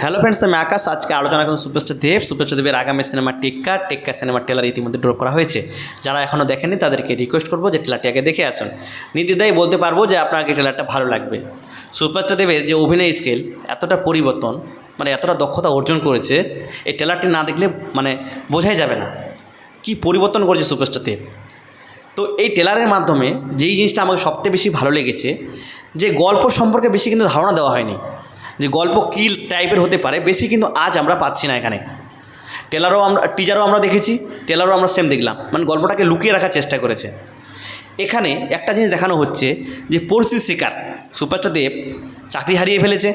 Hello friends, আমি আকাশ। আজকে আলোচনা করুন সুপারস্টার দেবের আগামী সিনেমা টেক্কা সিনেমার ট্রেলার ইতিমধ্যে ড্রপ করা হয়েছে। যারা এখনও দেখেননি তাদেরকে রিকোয়েস্ট করবো যে ট্রেলারটি আগে দেখে আসুন। নির্দ্বিধায় বলতে পারবো যে আপনাকে ট্রেলারটা ভালো লাগবে। সুপারস্টার দেবের যে অভিনয় স্কেল এতটা পরিবর্তন, মানে এতটা দক্ষতা অর্জন করেছে, এই ট্রেলারটি না দেখলে মানে বোঝাই যাবে না কি পরিবর্তন করেছে সুপারস্টার দেব। তো এই ট্রেলারের মাধ্যমে যেই জিনিসটা আমাকে সবচেয়ে বেশি ভালো লেগেছে, যে গল্প সম্পর্কে বেশি কিন্তু ধারণা দেওয়া হয়নি, যে গল্প কী টাইপের হতে পারে বেশি কিন্তু আজ আমরা পাচ্ছি না। এখানে টিজারও আমরা দেখেছি, ট্রেলারও আমরা সেম দেখলাম, মানে গল্পটাকে লুকিয়ে রাখার চেষ্টা করেছে। এখানে একটা জিনিস দেখানো হচ্ছে যে পরিস্থিতির শিকার সুপারস্টার দেব চাকরি হারিয়ে ফেলেছে।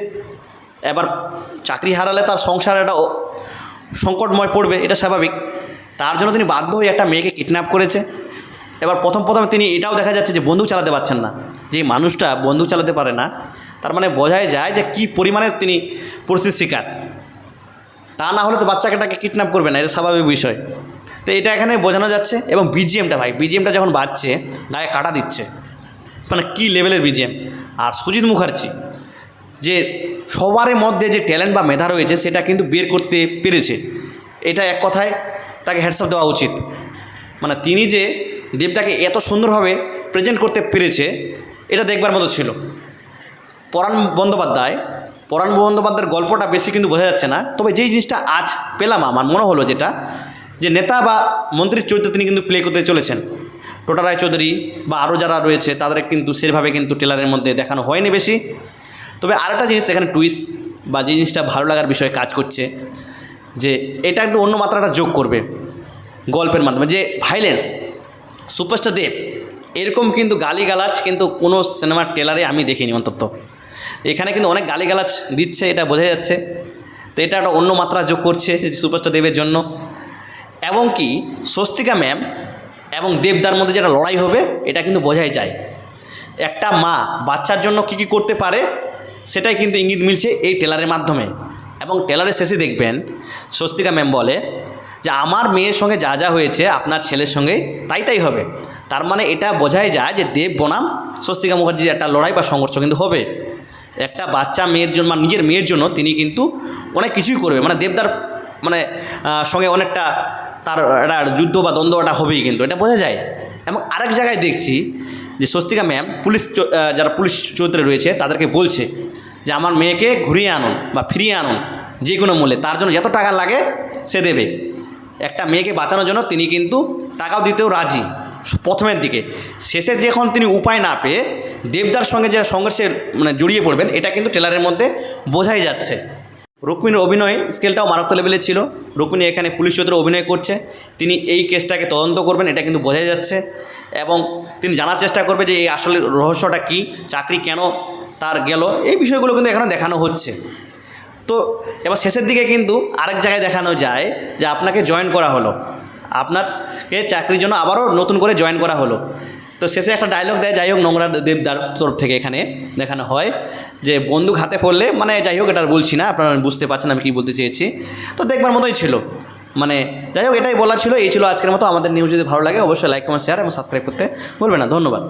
এবার চাকরি হারালে তার সংসার একটা সংকটময় পড়বে, এটা স্বাভাবিক। তার জন্য তিনি বাধ্য হয়ে একটা মেয়েকে কিডন্যাপ করেছে। এবার প্রথমে তিনি এটাও দেখা যাচ্ছে যে বন্দুক চালাতে পারছেন না। যে মানুষটা বন্দুক চালাতে পারে না, তার মানে বোঝাই যায় যে কী পরিমাণের তিনি পরিস্থিতির শিকার। তা না হলে তো বাচ্চাটাকে কিডন্যাপ করবে না, এটা স্বাভাবিক বিষয়। তো এটা এখানে বোঝানো যাচ্ছে। এবং বিজিএমটা যখন বাজছে গায়ে কাটা দিচ্ছে, মানে কী লেভেলের বিজিএম। আর সুজিত মুখার্জি যে সবার মধ্যে যে ট্যালেন্ট বা মেধা রয়েছে সেটা কিন্তু বের করতে পেরেছে, এটা এক কথায় তাকে হ্যাটসঅপ দেওয়া উচিত। মানে তিনি যে দেবদাকে এত সুন্দরভাবে প্রেজেন্ট করতে পেরেছে, এটা দেখবার মতো ছিল। পরাণ বন্দ্যোপাধ্যায়ের গল্পটা বেশি কিন্তু বোঝা যাচ্ছে না। তবে যেই জিনিসটা আজ পেলাম, আমার মনে হলো যেটা, যে নেতা বা মন্ত্রীর চরিত্রে তিনি কিন্তু প্লে করতে চলেছেন। টোটা রায়চৌধুরী বা আরও যারা রয়েছে তাদের কিন্তু সেভাবে কিন্তু ট্রেলারের মধ্যে দেখানো হয়নি বেশি। তবে আরেকটা জিনিস এখানে টুইস্ট বা যে জিনিসটা ভালো লাগার বিষয়ে কাজ করছে, যে এটা একটু অন্য মাত্রাটা যোগ করবে গল্পের মাধ্যমে। যে ভাইলেন্স, সুপারস্টার দেব এরকম কিন্তু গালিগালাজ কিন্তু কোনো সিনেমার ট্রেলারে আমি দেখিনি অন্তত। এখানে কিন্তু অনেক গালিগালাজ দিচ্ছে, এটা বোঝা যাচ্ছে। তো এটা একটা অন্য মাত্রা যোগ করছে সুপারস্টার দেবের জন্য। এবং কি স্বস্তিকা ম্যাম এবং দেবদার মধ্যে যেটা লড়াই হবে, এটা কিন্তু বোঝাই যায়। একটা মা বাচ্চার জন্য কী কী করতে পারে সেটাই কিন্তু ইঙ্গিত মিলছে এই ট্রেলারের মাধ্যমে। এবং ট্রেলারের শেষে দেখবেন স্বস্তিকা ম্যাম বলে যে আমার মেয়ের সঙ্গে যা যা হয়েছে আপনার ছেলের সঙ্গে তাই হবে। তার মানে এটা বোঝাই যায় যে দেব বনাম স্বস্তিকা মুখার্জির একটা লড়াই বা সংঘর্ষ কিন্তু হবে। একটা বাচ্চা মেয়ের জন্য, মানে নিজের মেয়ের জন্য তিনি কিন্তু অনেক কিছুই করবে। মানে দেবদার মানে সঙ্গে অনেকটা তার একটা যুদ্ধ বা দ্বন্দ্ব একটা হবেই, কিন্তু এটা বোঝা যায়। এবং আরেক জায়গায় দেখছি যে স্বস্তিকা ম্যাম যারা পুলিশ চরিত্রে রয়েছে তাদেরকে বলছে যে আমার মেয়েকে ঘুরিয়ে আনুন বা ফিরিয়ে আনুন যে কোনো মূল্যে, তার জন্য যত টাকা লাগে সে দেবে। একটা মেয়েকে বাঁচানোর জন্য তিনি কিন্তু টাকাও দিতেও রাজি প্রথমের দিকে। শেষে যখন তিনি উপায় না পেয়ে দেবদার সঙ্গে যে সংঘর্ষে মানে জড়িয়ে পড়বেন, এটা কিন্তু ট্রেলারের মধ্যে বোঝাই যাচ্ছে। রুক্মিণীর অভিনয় স্কেলটাও মারাত্মক লেভেলের ছিল। রুক্মিণী এখানে পুলিশ চরিত্রে অভিনয় করছে, তিনি এই কেসটাকে তদন্ত করবেন, এটা কিন্তু বোঝাই যাচ্ছে। এবং তিনি জানার চেষ্টা করবে যে এই আসলে রহস্যটা কী, চাকরি কেন তার গেল, এই বিষয়গুলো কিন্তু এখানে দেখানো হচ্ছে। তো এবার শেষের দিকে কিন্তু আরেক জায়গায় দেখানো যায় যে আপনাকে জয়েন করা হলো, আপনাকে চাকরির জন্য আবারও নতুন করে জয়েন করা হলো। তো শেষে একটা ডায়লগ দেয়, যাই হোক নোংরা দেবদার তরফ থেকে এখানে দেখানো হয় যে বন্দুক হাতে পড়লে, মানে যাই হোক এটা বলছি না, আপনারা বুঝতে পারছেন আমি কী বলতে চেয়েছি। তো দেখবার মতোই ছিল, মানে যাই হোক এটাই বলার ছিল। এই ছিল আজকের মতো। আমাদের নিউজ যদি ভালো লাগে অবশ্যই লাইক, কমেন্ট, শেয়ার এবং সাবস্ক্রাইব করতে ভুলবেন না। ধন্যবাদ।